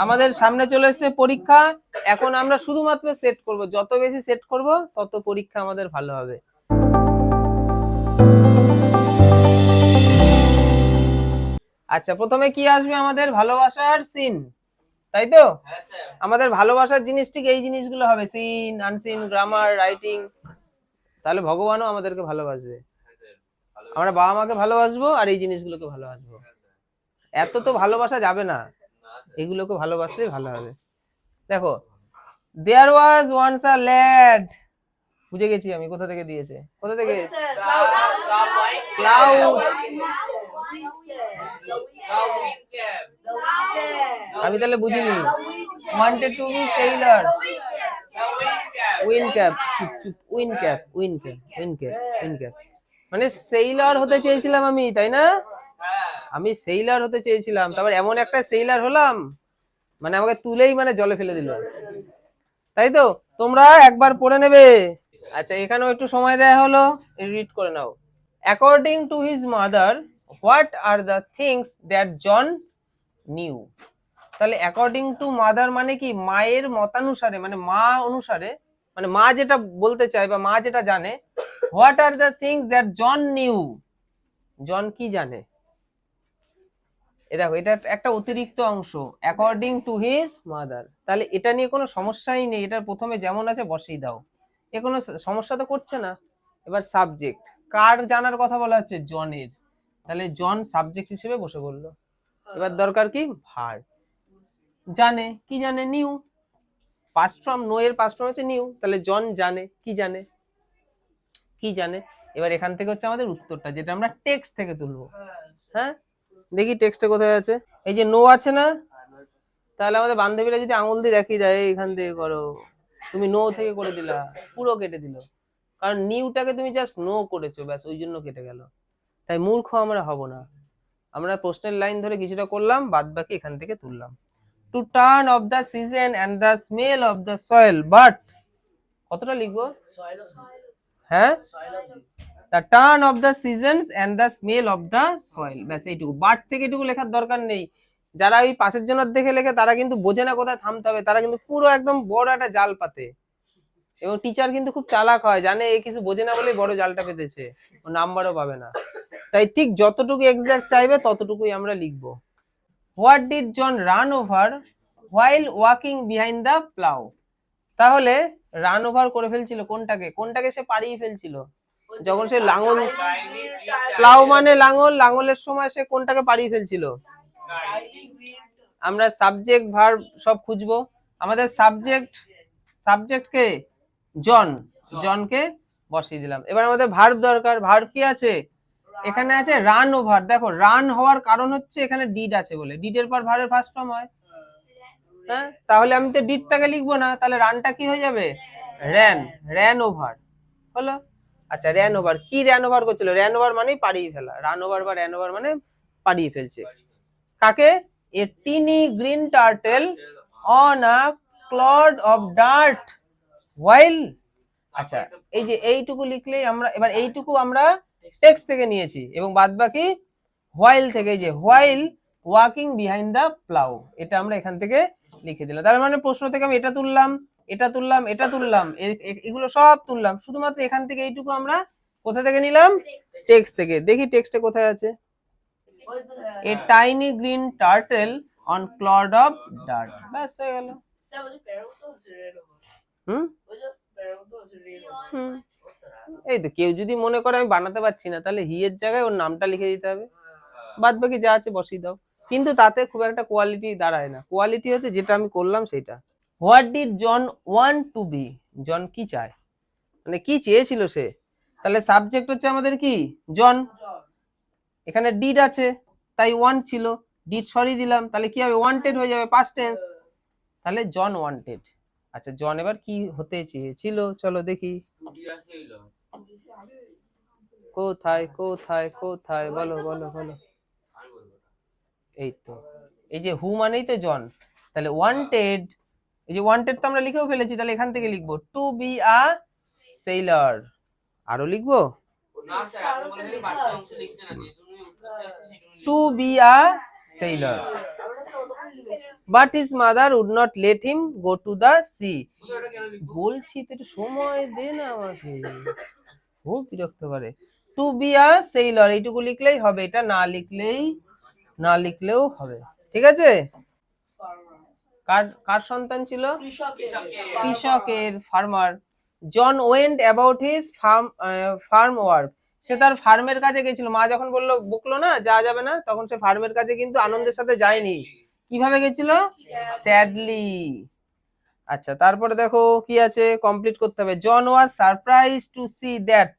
আমাদের সামনে চলে এসেছে পরীক্ষা। এখন আমরা শুধুমাত্র সেট করব, যত বেশি সেট করব তত পরীক্ষা আমাদের ভালো হবে। আচ্ছা, প্রথমে কি আসবে? আমাদের ভালোবাসার সিন, তাই তো? আমাদের ভালোবাসার জিনিস ঠিক এই জিনিসগুলো হবে, সিন, আনসিন, গ্রামার, রাইটিং। তাহলে ভগবানও আমাদেরকে ভালোবাসবে, আমরা বাবা মাকে ভালোবাসবো আর এই জিনিসগুলোকে ভালোবাসবো। এত তো ভালোবাসা যাবে না, এগুলোকে ভালোবাসলেই ভালো হবে। দেখো, দেয়ার ওয়াজ ওয়ান্স আ ল্যাড, বুঝে গেছি আমি কোথা থেকে দিয়েছে, কোথা থেকে? ক্লাউড। আমি তাহলে বুঝিনি। Wanted to be sailor, win cap, চুপ চুপ, win cap, win cap, win cap, win cap, মানে সেইলার হতে চেয়েছিলাম আমি, তাই না? আমি সেইলার হতে চেয়েছিলাম, তারপর এমন একটা সেইলার হলাম, মানে আমাকে তুলেই মানে জলে ফেলে দিল, তাই তো? তোমরা একবার পড়ে নেবে। আচ্ছা, এখানেও একটু সময় দেয়া হলো, রিড করে নাও। According to his mother, what are the things that John knew. তাহলে অ্যাকর্ডিং টু মাদার মানে কি? মায়ের মতানুসারে, মানে মা অনুসারে, মানে মা যেটা বলতে চায় বা মা যেটা জানে। What are the things that John knew, John কি জানে? দেখো, এটা একটা অতিরিক্ত অংশ, অ্যাকর্ডিং টু হিজ মাদার। তাহলে এটা নিয়ে কোনো সমস্যাই নেই, এটার প্রথমে যেমন আছে বসিয়ে দাও, এ কোনো সমস্যা তো করছে না। এবার সাবজেক্ট, কার জানার কথা বলা হচ্ছে? জনের। তাহলে জন সাবজেক্ট হিসেবে বসে বললো। এবার দরকার কি? ভার। জানে, কি জানে? নিউ। পাস্ট ফর্ম, নো এর পাস্ট ফর্ম হচ্ছে নিউ, তাহলে জন জানে, কি জানে? কি জানে। এবার এখান থেকে হচ্ছে আমাদের উত্তরটা, যেটা আমরা টেক্সট থেকে তুলবো। হ্যাঁ, দেখি টেক্সটে কোথায় আছে। এই যে নো আছে না, তাহলে আমাদের বান্ধবীরা যদি আঙুল দিয়ে দেখিয়ে দেয় এইখান থেকে করো, তুমি নো থেকে করে দিলা, পুরো কেটে দিল, কারণ নিউটাকে তুমি জাস্ট নো করেছো, ব্যাস ওই জন্য কেটে গেল। তাই মূর্খ আমরা হব না, আমরা প্রশ্নের লাইন ধরে কিছুটা করলাম, বাদ বাকি এখান থেকে তুললাম। To turn off the season and the smell of the soil, but কতটা লিখবো? হ্যাঁ, the turn off the seasons and the smell of the soil, ব্যাস এইটুকু। বাট থেকে এটুকু লেখার দরকার নেই। যারা ওই পাশের জন্য দেখে লেখে তারা কিন্তু বোঝে না কোথায় থামতে হবে, তারা কিন্তু পুরো একদম বড় একটা জাল পাতে। এবং টিচার কিন্তু খুব চালাক হয়, জানে এই কিছু বোঝে না বলেই বড় জালটা পেতেছে, ও নাম্বারও পাবে না। তাই ঠিক যতটুকু এক্সাক্ট চাইবে ততটুকুই আমরা লিখবো। What did John run over while walking behind the plough. তাহলে রান ওভার করে ফেলছিল কোনটাকে? কোনটাকে সে পাড়িয়ে ফেলছিল? যখন সে লাঙল, প্লাউ মানে লাঙল, লাঙলের সময় সে কোনটাকে পাড়িয়ে ফেলছিল? আমরা সাবজেক্ট ভার্ব সব খুঁজবো। আমাদের সাবজেক্টকে জন, জনকে বসিয়ে দিলাম। এবার আমাদের ভার্ব দরকার। ভার্ব কি আছে? এখানে আছে রান ওভার। দেখো, রান হওয়ার কারণ হচ্ছে এখানে ডিড আছে বলে, ডিডের পর ভার্বের ফার্স্ট ফর্ম হয়। হ্যাঁ, তাহলে আমি তো ডিডটাকে লিখবো না, তাহলে রানটা কি হয়ে যাবে? র্যান, র্যান ওভার হলো। আচ্ছা, র্যান ওভার, কি র্যান ওভার করছিল? র্যান ওভার মানে পাড়িয়ে ফেলা, রান ওভার বা র্যান ওভার মানে পাড়িয়ে ফেলছে। কাকে? A tiny green turtle on a clod of dirt while. আচ্ছা, এই যে এইটুকু লিখলেই আমরা, এবার এইটুকু আমরা টেক্সট থেকে নিয়েছি এবং বাদ বাকি হোয়াইল থেকে। এই যে while walking behind the plough, এটা আমরা এখান থেকে লিখে দিলাম। তার মানে প্রশ্ন থেকে আমি এটা তুললাম, এটা তুললাম, এটা তুললাম, এগুলো সব তুললাম, শুধুমাত্র এখান থেকে এইটুকু আমরা কোথা থেকে নিলাম? টেক্সট থেকে। দেখি টেক্সটে কোথায় আছে। A tiny green turtle on clod of dirt, ব্যাস হয়ে গেল। এই তো, কেউ যদি মনে করে আমি বানাতে পারছি না, তাহলে হি এর জায়গায় ওর নামটা লিখে দিতে হবে, বাদ বাকি যা আছে বসিয়ে দাও। কিন্তু তাতে খুব একটা কোয়ালিটি দাঁড়ায় না, কোয়ালিটি হচ্ছে যেটা আমি করলাম সেটা। What did John want to be, John কি চায়, মানে কি চেয়েছিল সে। তাহলে সাবজেক্ট হচ্ছে আমাদের কি? জন। এখানে ডিড আছে, তাই ওয়ান্ট ছিল, ডিড সরিয়ে দিলাম, তাহলে কি হবে? ওয়ান্টেড হয়ে যাবে, পাস্ট টেন্স। তাহলে জন ওয়ান্টেড। আচ্ছা, জন এবার কি হতে চেয়েছিল, চলো দেখি। কোথায় কোথায় কোথায়, বলো বলো বলো। এই তো, এই যে হু মানেই তো জন, তাহলে ওয়ান্টেড। এই যে ওয়ান্টেড তো আমরা লিখেও ফেলেছি, তাহলে এখান থেকে লিখবো টু বি আ সেইলার। আরো লিখবো to be a sailor. But his mother would not let him go to the sea. বলছি তো একটু সময় দে না আমাকে, খুব বিরক্ত করে। টু বি আ সেইলর এইটুকু লিখলেই হবে, এটা না লিখলেও হবে, ঠিক আছে। কার কার সন্তান ছিল? কৃষকের, farmer. John went about his farm work, সে তার ফার্মের কাজে গেছিল। মা যখন বললো, বকলো না যাওয়া যাবে না, তখন সে ফার্মের কাজে কিন্তু আনন্দের সাথে যায়নি। কিভাবে গেছিল? স্যাডলি। আচ্ছা, তারপরে দেখো কি আছে, কমপ্লিট করতে হবে। John was surprise to see that,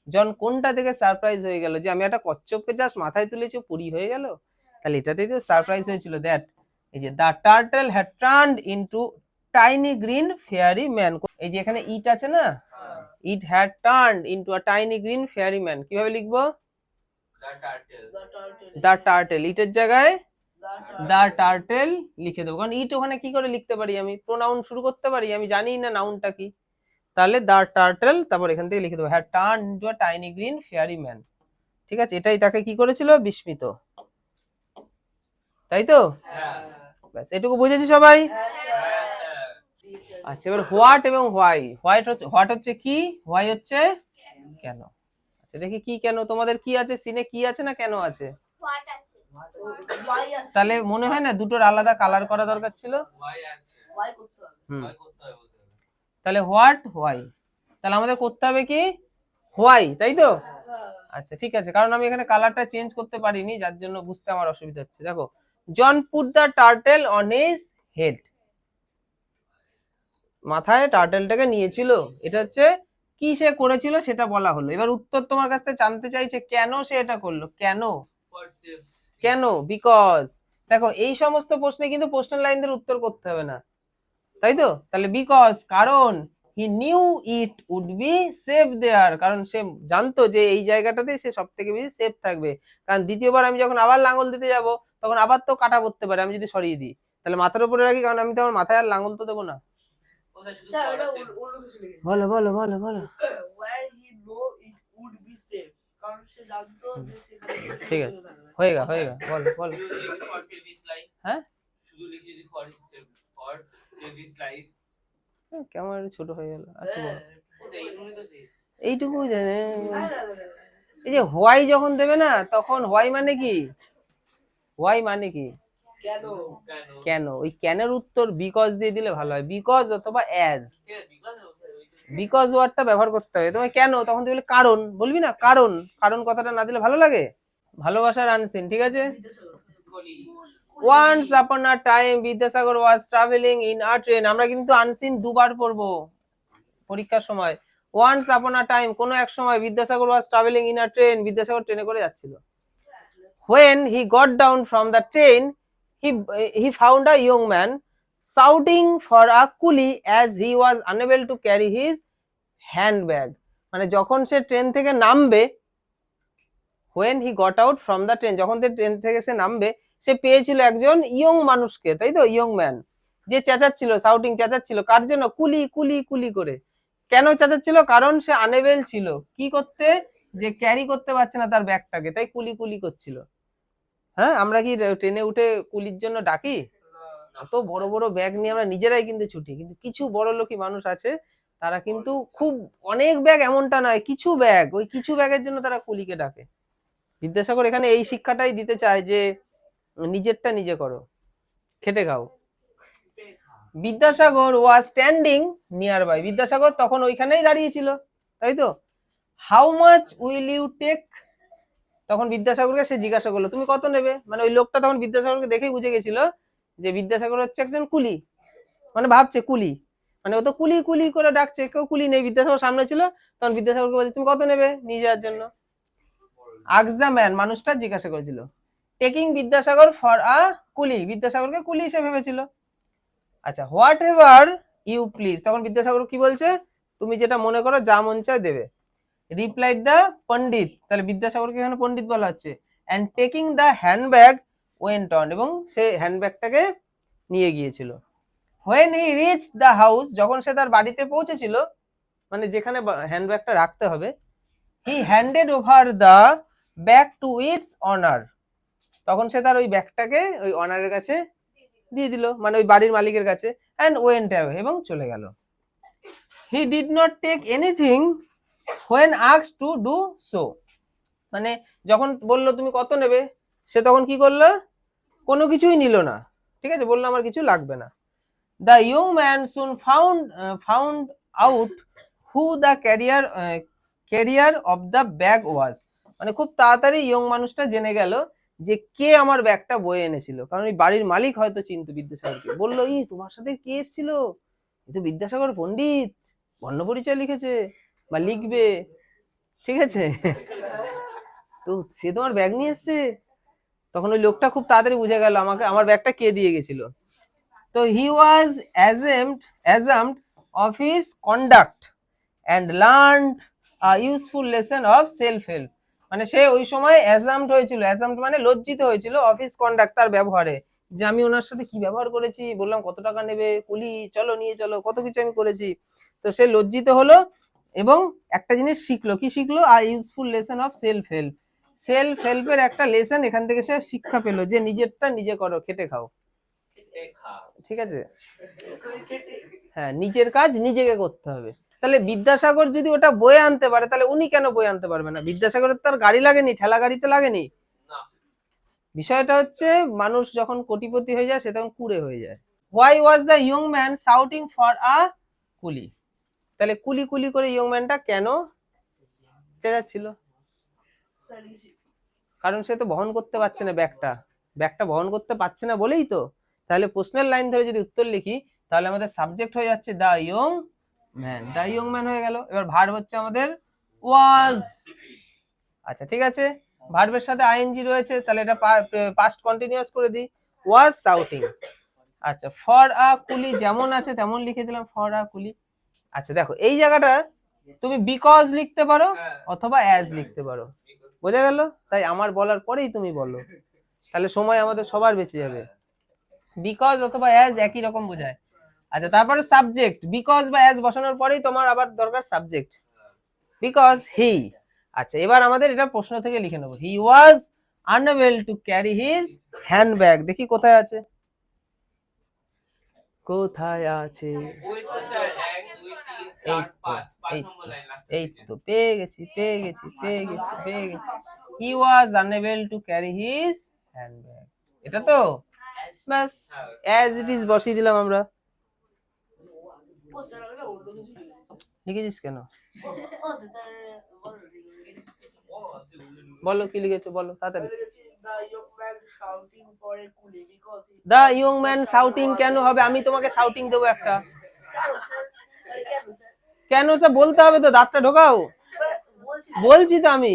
John কোনটা থেকে সারপ্রাইজ হয়ে গেল, যে আমি একটা কচ্ছপকে জাস্ট মাথায় তুলেছি পুরি হয়ে গেল, তাহলে এটাতেই তো সারপ্রাইজ হয়েছিল। দ্যাট, এই যে the turtle had turned into tiny green fairy man, এই যে এখানে ইট আছে না, it had turned into a tiny green fairy man, কিভাবে লিখবো? দ্য টার্টেল, ইটের জায়গায় দ্য টার্টেল লিখে দেবো, কারণ ইট ওখানে কি করে লিখতে পারি, আমি প্রোনাউন শুরু করতে পারি, আমি জানি না নাউনটা কি, তাহলে দ্য টার্টেল, তারপর এখান থেকে লিখে দেবো had turn into a tiny green fairy man, ঠিক আছে। এটাই তাকে কি করেছিল? বিস্মিত, তাই তো? ব্যাস, এটুকু বুঝেছি সবাই? আচ্ছা, এবার হোয়াট এবং হোয়াই। হোয়াট হচ্ছে কি, হোয়াই হচ্ছে কেন। আচ্ছা, দেখি কি কেন, তোমাদের কি আছে সিনে, কি আছে না কেন আছে? তাহলে মনে হয় না দুটোর আলাদা কালার করা দরকার ছিল। তাহলে হোয়াট, হোয়াই, তাহলে আমাদের করতে হবে কি হোয়াই, তাই তো? আচ্ছা, ঠিক আছে, কারণ আমি এখানে কালারটা চেঞ্জ করতে পারিনি, যার জন্য বুঝতে আমার অসুবিধা হচ্ছে। দেখো, John put the turtle on his head, মাথায় টার্টেলটাকে নিয়েছিল, এটা হচ্ছে কি সে করেছিল সেটা বলা হলো। এবার উত্তর তোমার কাছ থেকে জানতে চাইছে কেন সে এটা করলো, কেন কেন, বিকজ। দেখো, এই সমস্ত প্রশ্নে কিন্তু প্রশ্নের লাইন ধরে উত্তর করতে হবে না, তাই তো? তাহলে বিকজ, কারণ, he knew it would be safe there, কারণ সে জানতো যে এই জায়গাটাতে সে সব থেকে বেশি সেফ থাকবে, কারণ দ্বিতীয়বার আমি যখন আবার লাঙ্গল দিতে যাব, তখন আবার তো কাটা পড়তে পারে, আমি যদি সরিয়ে দিই, তাহলে মাথার উপরে রাখি, কারণ আমি তো আমার মাথায় আর লাঙ্গল তো দেবো না। বলো বলো বলো বলো। ঠিক আছে, হয়েগা বলো বলো। হ্যাঁ, কেমন ছোট হয়ে গেল, আচ্ছা এইটুকু জানে। এই যে হোয়াই যখন দেবে না, তখন হোয়াই মানে কি, হোয়াই মানে কি কেন, ওই ক্যানের উত্তর বিকজ দিয়ে দিলে ভালো হয়, বিকজ অথবা অ্যাজ। বিকজ ওয়ার্ডটা ব্যবহার করতে হবে। তোমায় কেন, তখন তুই বলে কারণ, বলবি না কারণ, কারণ কথাটা না দিলে ভালো লাগে। ভালোবাসার আনসিন, ঠিক আছে। Once upon a time Vidyasagar was travelling in a train, আমরা কিন্তু আনসিন দুবার পড়বো পরীক্ষার সময়। ওয়ান্স আপন আ টাইম, কোন এক সময়, Vidyasagar was travelling in a train, Vidyasagar ট্রেনে করে যাচ্ছিল। When he got down from the train, he found a young man shouting for a coolie as he was unable to carry his handbag, মানে যখন সে train থেকে নামবে, when he got out from the train, যখন train থেকে সে নামবে, সে পেয়েছিল একজন young মানুষকে, তাই তো, ইয়ং ম্যান, যে চেঁচাচ্ছিল, শাউটিং চেঁচাচ্ছিল, কার জন্য? কুলি কুলি কুলি করে। কেন চেঁচাচ্ছিল? কারণ সে আনএবেল ছিল কি করতে, যে ক্যারি করতে পারছে না তার ব্যাগটাকে, তাই কুলি কুলি করছিল। হ্যাঁ, আমরা কি ট্রেনে উঠে কুলির জন্য ডাকি? এত বড় বড় ব্যাগ নিয়ে আমরা নিজেরাই কিন্তু ছুটি, কিন্তু কিছু বড় লোকী মানুষ আছে, তারা কিন্তু খুব অনেক ব্যাগ এমনটা নয়, কিছু ব্যাগ, ওই কিছু ব্যাগের জন্য তারা কুলিকে ডাকে। বিদ্যাসাগর এখানে এই শিক্ষাটাই দিতে চায় যে নিজেরটা নিজে করো, খেটে খাও। Vidyasagar was standing nearby, Vidyasagar তখন ওইখানেই দাঁড়িয়েছিল, তাই তো। How much will you take, তখন বিদ্যাসাগরকে সে জিজ্ঞাসা করলো তুমি কত নেবে, মানে ওই লোকটা তখন বিদ্যাসাগরকে দেখেই বুঝে গেছিল যে বিদ্যাসাগর হচ্ছে একজন কুলি, মানে ভাবছে কুলি, মানে ও তো কুলি কুলি করে ডাকছে, কেউ কুলি নেই, বিদ্যাসাগর সামনে ছিল, তখন বিদ্যাসাগরকে বলছে তুমি কত নেবে নিয়ে যাওয়ার জন্য। আস্ক দ্য ম্যান, মানুষটা জিজ্ঞাসা করেছিল। টেকিং বিদ্যাসাগর ফর আ কুলি, বিদ্যাসাগরকে কুলি হিসেবে ভেবেছিল। আচ্ছা, হোয়াট এভার ইউ প্লিজ, তখন বিদ্যাসাগর কি বলছে, তুমি যেটা মনে করো, যা মন চায় দেবে। রিপ্লাইড দ্য পণ্ডিত, তাহলে বিদ্যাসাগরকে এখানে পণ্ডিত বলা হচ্ছে। And taking the handbag went on, এবং সে হ্যান্ডব্যাগটাকে নিয়ে গিয়েছিল। When he reach the house, যখন সে তার বাড়িতে পৌঁছেছিল, মানে যেখানে হ্যান্ডব্যাগটা রাখতে হবে, he handed over the bag to its owner, তখন সে তার ওই ব্যাগটাকে ওই অনারের কাছে দিয়ে দিল, মানে ওই বাড়ির মালিকের কাছে, অ্যান্ড ওয়েন্ট অ্যাওয়ে, এবং চলে গেল। He did not take anything when asked to do so, মানে যখন বললো তুমি কত নেবে, সে তখন কি করলো, কোনো কিছুই নিল না, ঠিক আছে, বললো আমার কিছু লাগবে না। The young man soon found out who the carrier of the bag was, মানে খুব তাড়াতাড়ি ইয়ং মানুষটা জেনে গেল যে কে আমার ব্যাগটা বয়ে এনেছিল, কারণ ওই বাড়ির মালিক হয়তো চিনতো বিদ্যাসাগরকে, বললো ই তোমার সাথে কে এসেছিল, এ তো বিদ্যাসাগর পণ্ডিত, বর্ণপরিচয় লিখেছে বা লিখবে, ঠিক আছে, তো সে তোমার ব্যাগ নিয়ে এসছে। তখন ওই লোকটা খুব তাড়াতাড়ি বুঝে গেল আমাকে আমার ব্যাগটা কে দিয়ে গেছিল। তো he was ashamed of his conduct and learned a useful lesson of self help, মানে সে ওই সময় অ্যাজাম্ড হয়েছিল, অ্যাজাম্ড মানে লজ্জিত হয়েছিল, অফ হিজ কন্ডাক্ট তার ব্যবহারে, যে আমি ওনার সাথে কি ব্যবহার করেছি, বললাম কত টাকা নেবে, কুলি চলো নিয়ে চলো, কত কিছু আমি করেছি, তো সে লজ্জিত হলো এবং একটা জিনিস শিখলো, কি শিখলো, a useful lesson of self help, self হেল্পের একটা লেসন এখান থেকে সে শিক্ষা পেলো, যে নিজেরটা নিজে করো, খেটে খাও, ঠিক আছে, হ্যাঁ নিজের কাজ নিজেকে করতে হবে। তাহলে বিদ্যাসাগর যদি ওটা বয়ে আনতে পারে, তাহলে উনি কেন বয়ে আনতে পারবে না, বিদ্যাসাগরের তার গাড়ি লাগেনি, ঠেলা গাড়িতে লাগেনি, বিষয়টা হচ্ছে মানুষ যখন কোটিপতি হয়ে যায় সে তখন কুড়ে হয়ে যায়। Why was the young man shouting for a কুলি, তাহলে কুলি কুলি করে ইয়ং ম্যানটা কেন চেঁচাচ্ছিল, কারণ সে তো বহন করতে পারছে না, ব্যাগটা বহন করতে পারছে না বলেই তো। তাহলে প্রশ্নের লাইন ধরে যদি উত্তর লিখি, তাহলে আমাদের সাবজেক্ট হয়ে যাচ্ছে the young man, the young man হয়ে গেল। এবার ভার্ব হচ্ছে আমাদের ওয়াজ, আচ্ছা ঠিক আছে, ভার্বের সাথে আইএনজি রয়েছে, তাহলে এটা পাস্ট কন্টিনিউয়াস করে দিই, ওয়াজ শাউটিং। আচ্ছা ফর আ কুলি যেমন আছে তেমন লিখে দিলাম, ফর আ কুলি। আচ্ছা দেখো এই জায়গাটা তুমি বিকজ লিখতে পারো অথবা অ্যাজ লিখতে পারো, বোঝা গেল, তাই আমার বলার পরেই তুমি বলো, তাহলে সময় আমাদের সবার বেঁচে যাবে। বিকজ অথবা অ্যাজ একই রকম বোঝায়। আচ্ছা তারপরে সাবজেক্ট, বিকজ বা অ্যাজ বসানোর পরেই তোমার আবার দরকার সাবজেক্ট, বিকজ হি। আচ্ছা এবার আমাদের এটা প্রশ্ন থেকে লিখে নেবো, he was unable to carry his handbag, দেখি কোথায় আছে, কোথায় আছে, এই তো পেয়ে গেছি he was unable to carry his handbag, এটা তো ব্যাস অ্যাজ ইট ইজ বসিয়ে দিলাম আমরা। লিখেছিস কেন, বলো কি লিখেছো, বলো তাড়াতাড়ি। দা ইয়ং ম্যান শাউটিং কেন হবে, আমি তোমাকে শাউটিং দেবো একটা, কেন তো বলতে হবে তো, দাঁতটা ঢোকাও, বলছি তো আমি,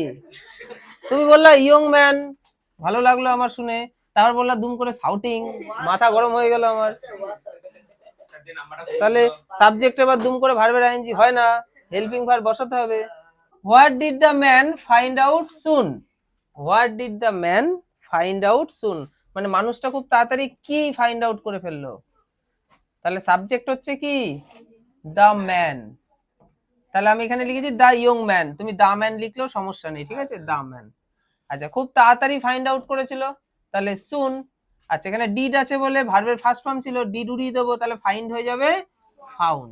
তুমি বললা ইয়ং ম্যান, ভালো লাগলো আমার শুনে, তারপর বললা দুম করে শাউটিং, মাথা গরম হয়ে গেল আমার, তাহলে সাবজেক্ট এবার দুম করে ভার্বের আইএনজি হয় না, হেল্পিং ভার্ব বসাতে হবে। What did the man find out soon, what did the man find out soon, মানে মানুষটা খুব তাড়াতাড়ি কি ফাইন্ড আউট করে ফেললো, তাহলে সাবজেক্ট হচ্ছে কি দ্য ম্যান, তাহলে আমি এখানে লিখেছি দ্য ইয়ং ম্যান, তুমি দ্য ম্যান লিখলেও সমস্যা নেই, ঠিক আছে, দ্য ম্যান। আচ্ছা খুব তাড়াতাড়ি ফাইন্ড আউট করেছিল, তাহলে সুন। আচ্ছা এখানে ডিড আছে বলে ভার্বের ফার্স্ট ফর্ম ছিল, ডিড উড়িয়ে দেবো, তাহলে ফাইন্ড হয়ে যাবে ফাউন্ড।